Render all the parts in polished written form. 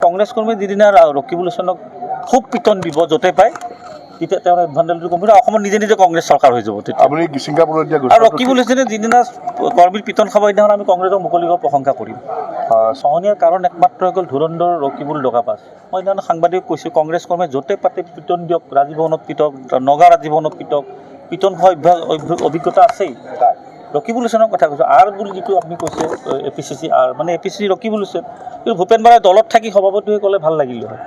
কংগ্ৰেছ কৰ্মী যিদিনা ৰকিবুল হুছেইনক খুব পিটন দিব য'তে পায় তেতিয়া তেওঁৰ এডভান্টেজটো কমিব অসমত নিজে নিজে কংগ্ৰেছ চৰকাৰ হৈ যাব তেতিয়া আপুনি ছিংগাপুৰত দিয়া আৰু ৰকিবুল হুছেইনে যিদিনা কৰ্মীৰ পিটন খাব সেইদিনাখন আমি কংগ্ৰেছক মুকলিকৈ প্ৰশংসা কৰিম চহনীয়াৰ কাৰণ একমাত্ৰ হৈ গ'ল ধুৰন্ধৰ ৰকিবুল ডকাপাছ মই সেইদিনা সাংবাদিকক কৈছোঁ কংগ্ৰেছ কৰ্মীয়ে য'তে পাতে পিটন দিয়ক ৰাজভৱনত পিটক নগা ৰাজভৱনত পিটন খোৱা অভিজ্ঞতা আছেই ৰকিবুল হুছেইনৰ কথা কৈছোঁ আৰ বুলি যিটো আপুনি কৈছে APCC আৰ মানে APCC ৰকিবুল হুছেইন কিন্তু ভূপেন বৰাই দলত থাকি সভাপতি হৈ ক'লে ভাল লাগিলে হয়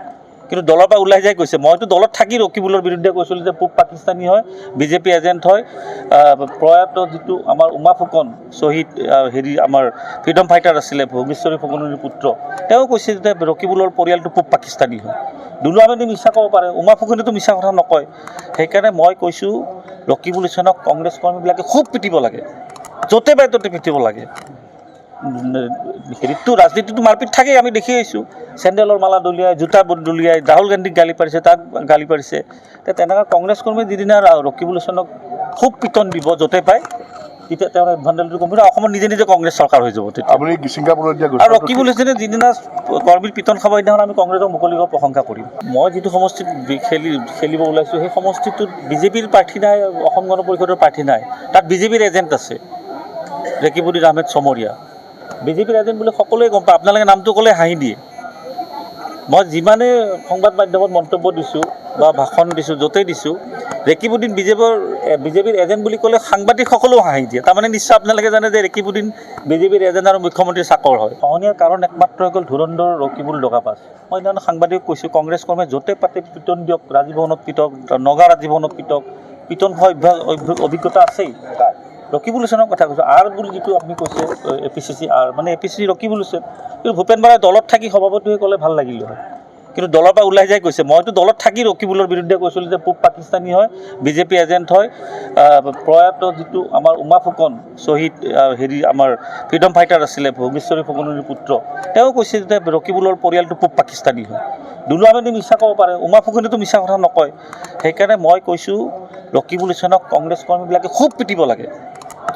কিন্তু দলৰ পৰা ওলাই যাই কৈছে মইতো দলত থাকি ৰকিবুলৰ বিৰুদ্ধে কৈছিলোঁ যে পূব পাকিস্তানী হয় বিজেপি এজেণ্ট হয় প্ৰয়াত যিটো আমাৰ উমা ফুকন শ্বহীদ আমাৰ ফ্ৰীডম ফাইটাৰ আছিলে ভোগেশ্বৰী ফুকননিৰ পুত্ৰ তেওঁ কৈছে যে ৰকিবুলৰ পৰিয়ালটো পূব পাকিস্তানী হয় দুলু আহমেদে মিছা ক'ব পাৰে উমা ফুকনেতো মিছা কথা নকয় সেইকাৰণে মই কৈছোঁ ৰকিবুল হুছেইনক কংগ্ৰেছ কৰ্মীবিলাকে খুব পিটিব লাগে য'তে পায় ত'তে পিটিব লাগে হেৰিতো ৰাজনীতিটো মাৰপিট থাকেই আমি দেখি আহিছোঁ চেণ্ডেলৰ মালা দলিয়াই জোতা দলিয়াই ৰাহুল গান্ধীক গালি পাৰিছে তাক গালি পাৰিছে তেনেকুৱা কংগ্ৰেছ কৰ্মী যিদিনা ৰকিবুল হুছেইনক খুব পিটন দিব য'তে পায় তেতিয়া তেওঁৰ এডভান্টেজটো কমিব অসমত নিজে নিজে কংগ্ৰেছ চৰকাৰ হৈ যাব তেতিয়া আপুনি ছিংগাপুৰত দিয়া আৰু ৰকিবুল হুছেইনে যিদিনা কৰ্মীৰ পিটন খাব সেইদিনাখন আমি কংগ্ৰেছক মুকলিকৈ প্ৰশংসা কৰিম মই যিটো সমষ্টিত খেলিব ওলাইছোঁ সেই সমষ্টিটোত বিজেপিৰ প্ৰাৰ্থী নাই অসম গণ পৰিষদৰ প্ৰাৰ্থী নাই তাত বিজেপিৰ এজেণ্ট আছে ৰেকিবুদ্দিন আহমেদ চমৰীয়া বিজেপিৰ এজেণ্ট বুলি সকলোৱে গম পায় আপোনালোকে নামটো ক'লে হাঁহি দিয়ে মই যিমানে সংবাদ মাধ্যমত মন্তব্য দিছোঁ বা ভাষণ দিছোঁ য'তেই দিছোঁ ৰেকিবুদ্দিন বিজেপিৰ এজেণ্ট বুলি ক'লে সাংবাদিকসকলেও হাঁহি দিয়ে তাৰমানে নিশ্চয় আপোনালোকে জানে যে ৰেকিবুদ্দিন বিজেপিৰ এজেণ্ট আৰু মুখ্যমন্ত্ৰীৰ চাকৰ হয় খহনীয়াৰ কাৰণ একমাত্ৰ হৈ গ'ল ধুৰন্ধৰ ৰকিবুল ডকাপাছ মই সেইদিনা সাংবাদিকক কৈছোঁ কংগ্ৰেছ কৰ্মীয়ে য'তে পাতে পিটন দিয়ক ৰাজভৱনত পিটক নগা ৰাজভৱনত পিটন খোৱা অভিজ্ঞতা আছেই ৰকিবুল হুছেইনৰ কথা কৈছোঁ আৰ বুলি যিটো আপুনি কৈছে APCC আৰ মানে APCC ৰকিবুল হুছেইন কিন্তু ভূপেন বৰাই দলত থাকি সভাপতি হৈ ক'লে ভাল লাগিলে হয় কিন্তু দলৰ পৰা ওলাই যাই কৈছে মইতো দলত থাকি ৰকিবুলৰ বিৰুদ্ধে কৈছিলোঁ যে পূব পাকিস্তানী হয় বিজেপি এজেণ্ট হয় প্ৰয়াত যিটো আমাৰ উমা ফুকন শ্বহীদ আমাৰ ফ্ৰীডম ফাইটাৰ আছিলে ভোগেশ্বৰী ফুকননিৰ পুত্ৰ তেওঁ কৈছে যে ৰকিবুলৰ পৰিয়ালটো পূব পাকিস্তানী হয় দুলু আহমেদে মিছা ক'ব পাৰে উমা ফুকনেতো মিছা কথা নকয় সেইকাৰণে মই কৈছোঁ ৰকিবুল হুছেইনক কংগ্ৰেছ কৰ্মীবিলাকে খুব পিটিব লাগে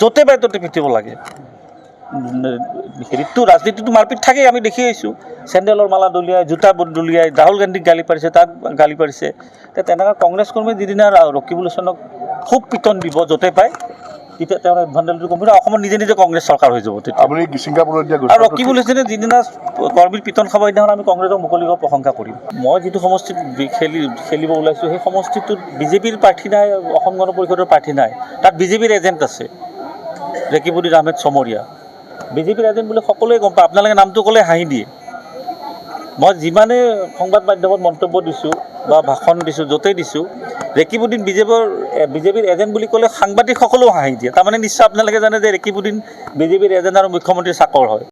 য'তে পায় ত'তে পিটিব লাগে হেৰিতো ৰাজনীতিটো মাৰপিট থাকেই আমি দেখি আহিছোঁ চেণ্ডেলৰ মালা দলিয়াই জোতা দলিয়াই ৰাহুল গান্ধীক গালি পাৰিছে তাক গালি পাৰিছে তেনেকুৱা কংগ্ৰেছ কৰ্মী যিদিনা ৰকিবুল হুছেইনক খুব পিটন দিব য'তে পায় তেতিয়া তেওঁৰ এডভান্টেজটো কমিব অসমত নিজে নিজে কংগ্ৰেছ চৰকাৰ হৈ যাব তেতিয়া আপুনি ছিংগাপুৰত দিয়া আৰু ৰকিবুল হুছেইনে যিদিনা কৰ্মীৰ পিটন খাব সেইদিনাখন আমি কংগ্ৰেছক মুকলিকৈ প্ৰশংসা কৰিম মই যিটো সমষ্টিত খেলিব ওলাইছোঁ সেই সমষ্টিটোত বিজেপিৰ প্ৰাৰ্থী নাই অসম গণ পৰিষদৰ প্ৰাৰ্থী নাই তাত বিজেপিৰ এজেণ্ট আছে ৰেকিবুদ্দিন আহমেদ চমৰীয়া বিজেপিৰ এজেণ্ট বুলি সকলোৱে গম পায় আপোনালোকে নামটো ক'লে হাঁহি দিয়ে মই যিমানে সংবাদ মাধ্যমত মন্তব্য দিছোঁ বা ভাষণ দিছোঁ য'তেই দিছোঁ ৰেকিবুদ্দিন বিজেপিৰ এজেণ্ট বুলি ক'লে সাংবাদিকসকলেও হাঁহি দিয়ে তাৰমানে নিশ্চয় আপোনালোকে জানে যে ৰেকিবুদ্দিন বিজেপিৰ এজেণ্ট আৰু মুখ্যমন্ত্ৰীৰ চাকৰ হয়